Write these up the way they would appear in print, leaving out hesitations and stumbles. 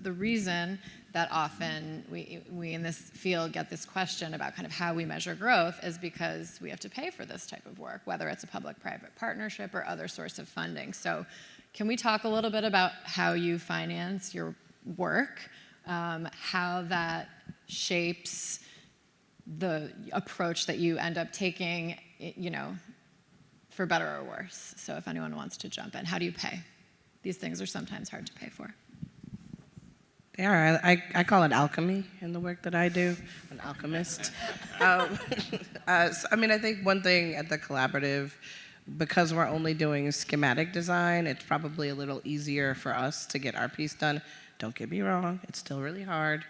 the reason that often we in this field get this question about kind of how we measure growth is because we have to pay for this type of work, whether it's a public-private partnership or other source of funding. So can we talk a little bit about how you finance your work, how that shapes the approach that you end up taking, for better or worse? So if anyone wants to jump in, how do you pay? These things are sometimes hard to pay for. They are. I call it alchemy in the work that I do, an alchemist. I think one thing at the collaborative, because we're only doing schematic design, it's probably a little easier for us to get our piece done. Don't get me wrong, it's still really hard.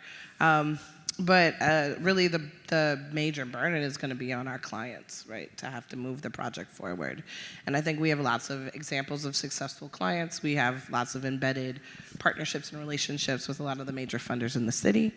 But really the major burden is going to be on our clients, right, to have to move the project forward. And I think we have lots of examples of successful clients. We have lots of embedded partnerships and relationships with a lot of the major funders in the city.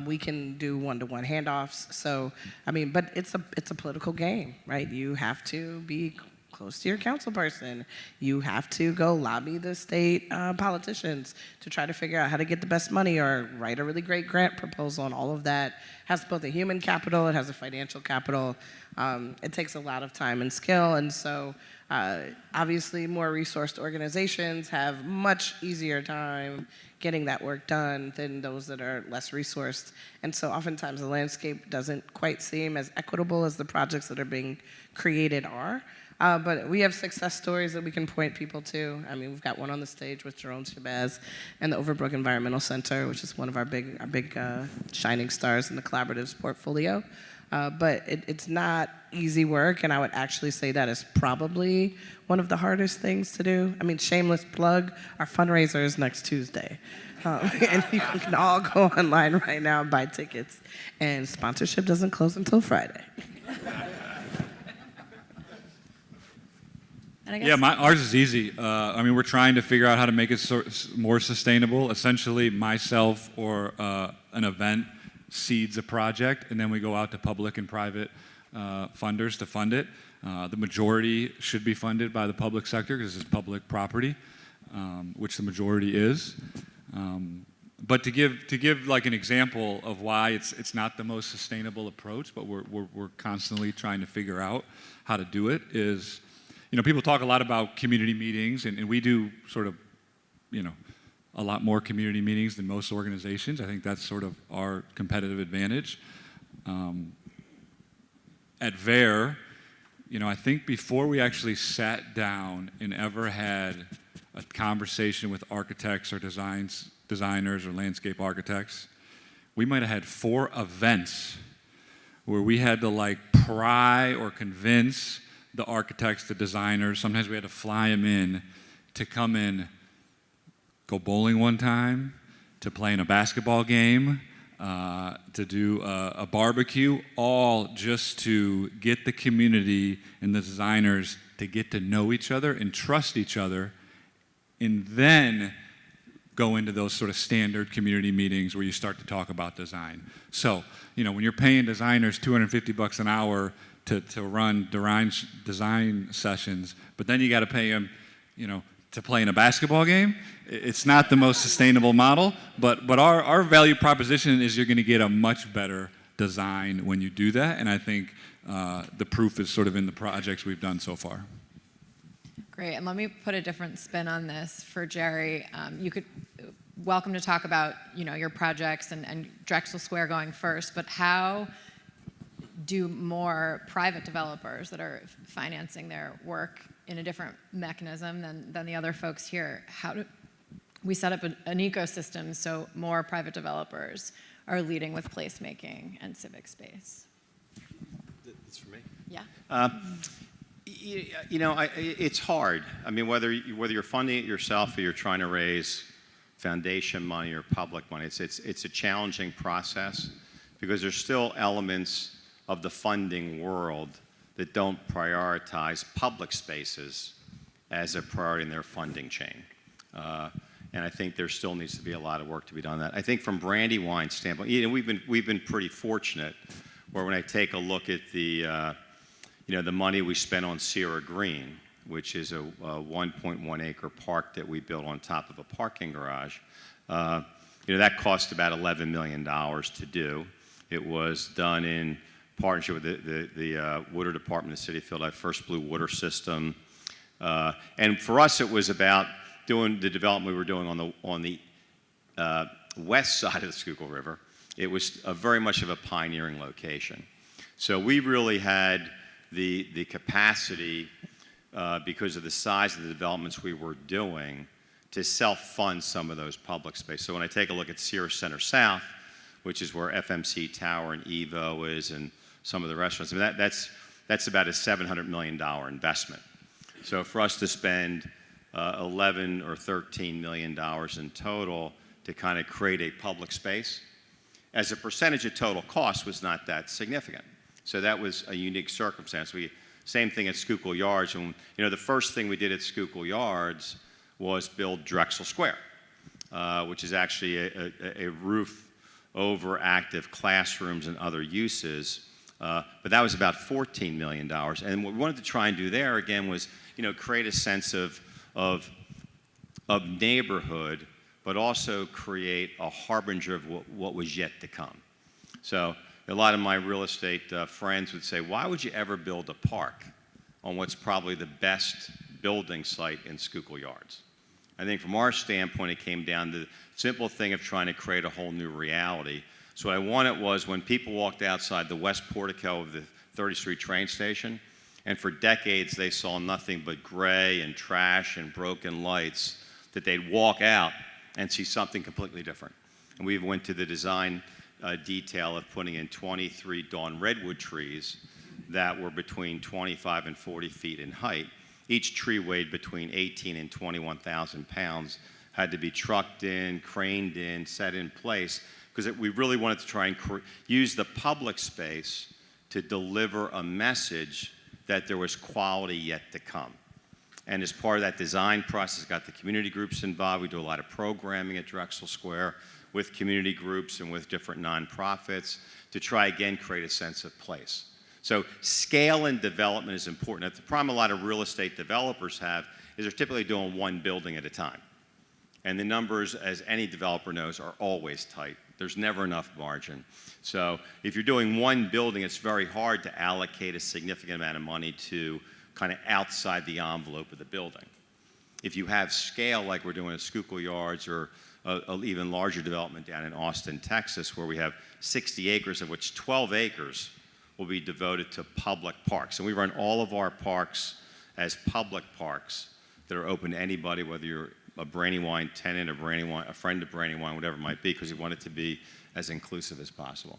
We can do one-to-one handoffs. So, but it's a political game, right? You have to be close to your council person. You have to go lobby the state politicians to try to figure out how to get the best money or write a really great grant proposal, and all of that has both a human capital, it has a financial capital. It takes a lot of time and skill, and so obviously more resourced organizations have much easier time getting that work done than those that are less resourced. And so oftentimes the landscape doesn't quite seem as equitable as the projects that are being created are. But we have success stories that we can point people to. We've got one on the stage with Jerome Shabazz and the Overbrook Environmental Center, which is one of our big shining stars in the collaborative's portfolio. But it's not easy work, and I would actually say that is probably one of the hardest things to do. Shameless plug, our fundraiser is next Tuesday. And you can all go online right now and buy tickets. And sponsorship doesn't close until Friday. Ours is easy. We're trying to figure out how to make it more sustainable. Essentially, myself or an event seeds a project, and then we go out to public and private funders to fund it. The majority should be funded by the public sector because it's public property, which the majority is. But to give like an example of why it's not the most sustainable approach, but we're constantly trying to figure out how to do it is. People talk a lot about community meetings, and we do sort of, a lot more community meetings than most organizations. I think that's sort of our competitive advantage. At VER, I think before we actually sat down and ever had a conversation with architects or designers or landscape architects, we might have had 4 events where we had to pry or convince the architects, the designers. Sometimes we had to fly them in to come in, go bowling one time, to play in a basketball game, to do a barbecue, all just to get the community and the designers to get to know each other and trust each other, and then go into those sort of standard community meetings where you start to talk about design. So, when you're paying designers $250 an hour to run design sessions, but then you got to pay them, to play in a basketball game. It's not the most sustainable model, but our value proposition is you're going to get a much better design when you do that, and I think the proof is sort of in the projects we've done so far. Great, and let me put a different spin on this for Jerry. You could welcome to talk about your projects and Drexel Square going first, but how do more private developers that are financing their work in a different mechanism than the other folks here? How do we set up an ecosystem so more private developers are leading with placemaking and civic space? That's for me? Yeah. It's hard. Whether you're funding it yourself or you're trying to raise foundation money or public money, it's a challenging process because there's still elements of the funding world that don't prioritize public spaces as a priority in their funding chain. And I think there still needs to be a lot of work to be done on that. I think from Brandywine's standpoint, we've been pretty fortunate where when I take a look at the money we spent on Sierra Green, which is a 1.1 acre park that we built on top of a parking garage, That cost about $11 million to do. It was done in partnership with the water department of the city of Philadelphia, first blue water system. And for us, it was about doing the development we were doing on the west side of the Schuylkill River. It was very much of a pioneering location. So we really had the capacity, because of the size of the developments we were doing, to self-fund some of those public space. So when I take a look at Sears Center South, which is where FMC Tower and Evo is and some of the restaurants, I mean, that's about a $700 million investment. So for us to spend $11 or $13 million in total to kind of create a public space, as a percentage of total cost, was not that significant. So that was a unique circumstance. Same thing at Schuylkill Yards. And, the first thing we did at Schuylkill Yards was build Drexel Square, which is actually a roof over active classrooms and other uses. But that was about $14 million. And what we wanted to try and do there, again, was create a sense of neighborhood, but also create a harbinger of what was yet to come. So a lot of my real estate friends would say, why would you ever build a park on what's probably the best building site in Schuylkill Yards? I think from our standpoint, it came down to the simple thing of trying to create a whole new reality. So what I wanted was when people walked outside the west portico of the 30th Street train station, and for decades they saw nothing but gray and trash and broken lights, that they'd walk out and see something completely different. And we went to the design detail of putting in 23 dawn redwood trees that were between 25 and 40 feet in height. Each tree weighed between 18 and 21,000 pounds, had to be trucked in, craned in, set in place, because we really wanted to try and use the public space to deliver a message that there was quality yet to come. And as part of that design process, got the community groups involved. We do a lot of programming at Drexel Square with community groups and with different nonprofits to try again create a sense of place. So scale and development is important. The problem a lot of real estate developers have is they're typically doing one building at a time. And the numbers, as any developer knows, are always tight. There's never enough margin. So if you're doing one building, it's very hard to allocate a significant amount of money to kind of outside the envelope of the building. If you have scale like we're doing at Schuylkill Yards or an even larger development down in Austin, Texas, where we have 60 acres, of which 12 acres will be devoted to public parks. And we run all of our parks as public parks that are open to anybody, whether you're a Brandywine tenant, a friend of Brandywine, whatever it might be, because we want it to be as inclusive as possible.